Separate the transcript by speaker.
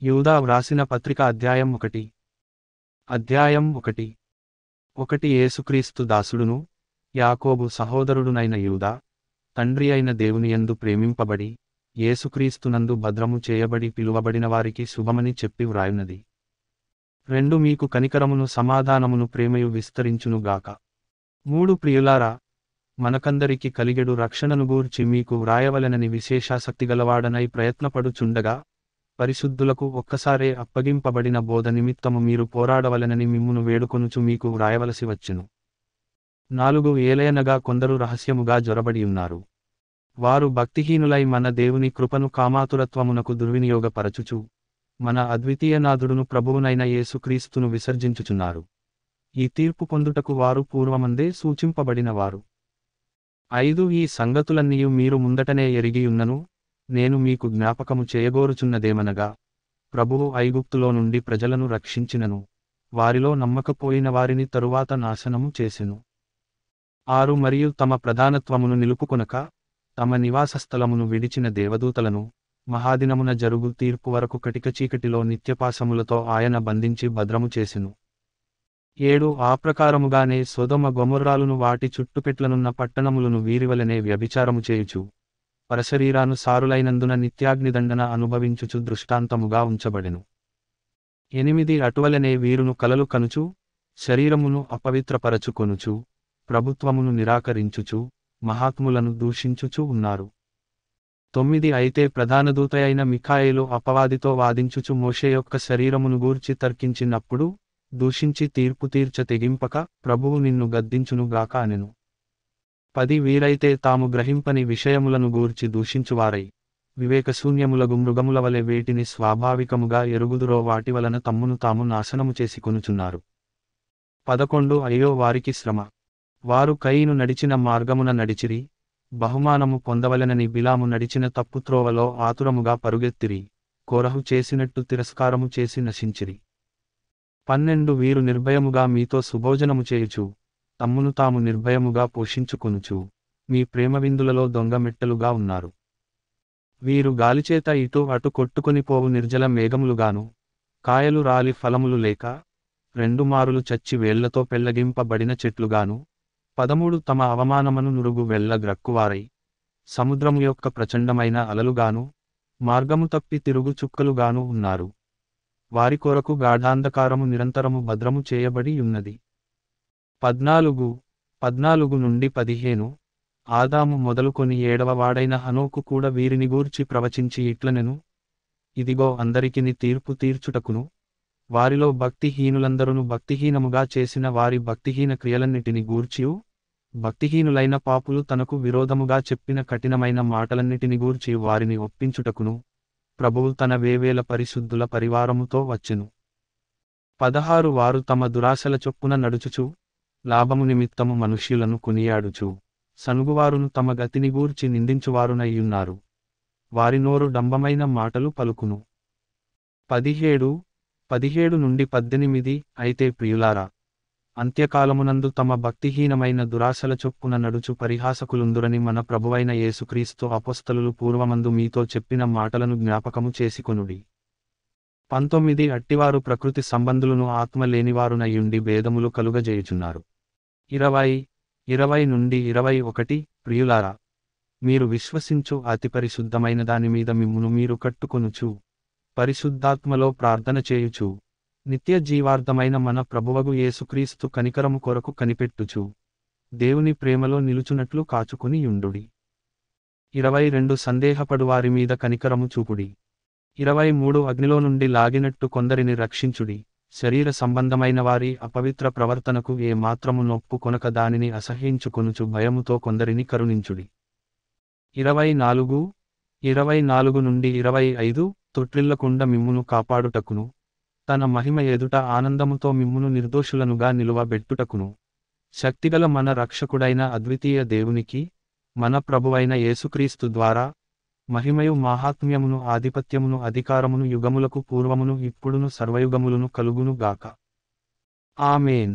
Speaker 1: యూదా వ్రాసిన పత్రిక అధ్యాయం 1. అధ్యాయం 1. 1 యేసుక్రీస్తు దాసుడును యాకోబు సహోదరుడునైన యూదా, తండ్రి అయిన దేవునియందు ప్రేమింపబడి, యేసుక్రీస్తునందు భద్రము చేయబడి పిలువబడిన వారికి శుభమని చెప్పి వ్రాయున్నది. 2 మీకు కనికరమును సమాధానమును ప్రేమయు విస్తరించునుగాక. 3 ప్రియులారా, మనకందరికి కలిగెడు రక్షణను గూర్చి మీకు వ్రాయవలెనని విశేషాసక్తిగలవాడనై ప్రయత్నపడుచుండగా, పరిశుద్ధులకు ఒక్కసారే అప్పగింపబడిన బోధ నిమిత్తము మీరు పోరాడవలెనని మిమ్మును వేడుకొనుచు మీకు వ్రాయవలసి వచ్చెను. 4 ఏలయనగా కొందరు రహస్యముగా జొరబడియున్నారు. వారు భక్తిహీనులై మన దేవుని కృపను కామాతురత్వమునకు దుర్వినియోగపరచుచు, మన అద్వితీయనాథుడును ప్రభువునైన యేసుక్రీస్తును విసర్జించుచున్నారు. ఈ తీర్పు పొందుటకు వారు పూర్వమందే సూచింపబడినవారు. 5 ఈ సంగతులన్నీయు మీరు ముందటనే ఎరిగియున్నను, నేను మీకు జ్ఞాపకము చేయగోరుచున్నదేమనగా, ప్రభువు ఐగుప్తులో నుండి ప్రజలను రక్షించినను, వారిలో నమ్మకపోయిన వారిని తరువాత నాశనము చేసెను. 6 మరియు తమ ప్రధానత్వమును నిలుపుకొనక, తమ నివాసస్థలమును విడిచిన దేవదూతలను, మహాదినమున జరుగు తీర్పు వరకు కటిక చీకటిలో నిత్యపాశములతో ఆయన బంధించి భద్రము చేసెను. 7 ఆ ప్రకారముగానే సొదొమ గొమొర్రాలును వాటి చుట్టుపెట్లనున్న పట్టణములను వీరివలనే వ్యభిచారము చేయుచు, పరశరీరానుసారులైనందున నిత్యాగ్నిదండన అనుభవించుచు దృష్టాంతముగా ఉంచబడెను. 8 అటువలనే వీరును కలలు కనుచు, శరీరమును అపవిత్రపరచుకొనుచు, ప్రభుత్వమును నిరాకరించుచు, మహాత్ములను దూషించుచు ఉన్నారు. 9 అయితే ప్రధానదూతయైన మిఖాయేలు అపవాదితో వాదించుచు మోషే యొక్క శరీరమును గూర్చి తర్కించినప్పుడు, దూషించి తీర్పు తీర్చ తెగింపక, ప్రభువు నిన్ను గద్దించునుగాక అనెను. 10 వీరైతే తాము గ్రహింపని విషయములను గూర్చి దూషించువారై, వివేకశూన్యములగు మృగములవలె వేటిని స్వాభావికముగా ఎరుగుదురో వాటి వలన తమ్మును తాము నాశనము చేసుకొనుచున్నారు. 11 అయ్యో వారికి శ్రమ! వారు కయీను నడిచిన మార్గమున నడిచిరి, బహుమానము పొందవలెనని బిలాము నడిచిన తప్పుత్రోవలో ఆతురముగా పరుగెత్తిరి, కోరహు చేసినట్టు తిరస్కారము చేసి నశించిరి. 12 వీరు నిర్భయముగా మీతో సుభోజనము చేయుచు, తమ్మును తాము నిర్భయముగా పోషించుకొనుచు, మీ ప్రేమవిందులలో దొంగ మెట్టలుగా ఉన్నారు. వీరు గాలిచేత ఇటు అటు కొట్టుకొని పోవు నిర్జల మేఘములుగాను, కాయలు రాలి ఫలములు లేక, 2 మారులు చచ్చి వేళ్లతో పెళ్లగింపబడిన చెట్లుగాను, 13 తమ అవమానమును నురుగు వెళ్ళ గ్రక్కువారై, సముద్రము యొక్క ప్రచండమైన అలలుగాను, మార్గము తప్పి తిరుగు చుక్కలుగాను ఉన్నారు. వారి కొరకు గాఢాంధకారము నిరంతరము భద్రము చేయబడి ఉన్నది. 14 నుండి 15 ఆదాము మొదలుకొని 7వ వాడైన హనోకు కూడా వీరిని గూర్చి ప్రవచించి ఇట్లనెను, ఇదిగో అందరికిని తీర్పు తీర్చుటకును, వారిలో భక్తిహీనులందరును భక్తిహీనముగా చేసిన వారి భక్తిహీన క్రియలన్నిటిని గూర్చియు, భక్తిహీనులైన పాపులు తనకు విరోధముగా చెప్పిన కఠినమైన మాటలన్నిటిని గూర్చి వారిని ఒప్పించుటకును, ప్రభువు తన వేవేల పరిశుద్ధుల పరివారముతో వచ్చెను. 16 వారు తమ దురాశల చొప్పున నడుచుచు, లాభము నిమిత్తము మనుష్యులను కొనియాడుచు, సనుగువారును తమ గతిని గూర్చి నిందించువారునయ్యున్నారు. వారి నోరు డంబమైన మాటలు పలుకును. 17 నుండి 18 అయితే ప్రియులారా, అంత్యకాలమునందు తమ భక్తిహీనమైన దురాశల చొప్పున నడుచు పరిహాసకులుందురని మన ప్రభువైన యేసుక్రీస్తు అపోస్తలులు పూర్వమందు మీతో చెప్పిన మాటలను జ్ఞాపకము చేసుకొనుడి. 19 అట్టివారు ప్రకృతి సంబంధులను ఆత్మ లేనివారునయ్యుండి భేదములు కలుగజేయుచున్నారు. 20 నుండి 21 ప్రియులారా, మీరు విశ్వసించు అతి పరిశుద్ధమైన దానిమీద మిమ్మును మీరు కట్టుకొనుచు, పరిశుద్ధాత్మలో ప్రార్థన చేయుచు, నిత్య జీవార్థమైన మన ప్రభువగు యేసుక్రీస్తు కనికరము కొరకు కనిపెట్టుచు, దేవుని ప్రేమలో నిలుచునట్లు కాచుకుని యుండుడి. 22 సందేహపడువారి మీద కనికరము చూపుడి. 23 అగ్నిలో నుండి లాగినట్టు కొందరిని రక్షించుడి, శరీర సంబంధమైన వారి అపవిత్ర ప్రవర్తనకు ఏ మాత్రము నొప్పు కొనక దానిని అసహ్యించుకొనుచు భయముతో కొందరిని కరుణించుడి. 24 నుండి 25 తొట్రిల్లకుండా మిమ్మును కాపాడుటకును, తన మహిమ ఎదుట ఆనందముతో మిమ్మును నిర్దోషులనుగా నిలువబెట్టుటకును, శక్తిగల మన రక్షకుడైన అద్వితీయ దేవునికి, మన ప్రభువైన యేసుక్రీస్తు ద్వారా, మహిమయు మాహాత్మ్యమును ఆధిపత్యమును అధికారమును యుగములకు పూర్వమును ఇప్పుడును సర్వయుగములును కలుగును గాక. ఆమేన్.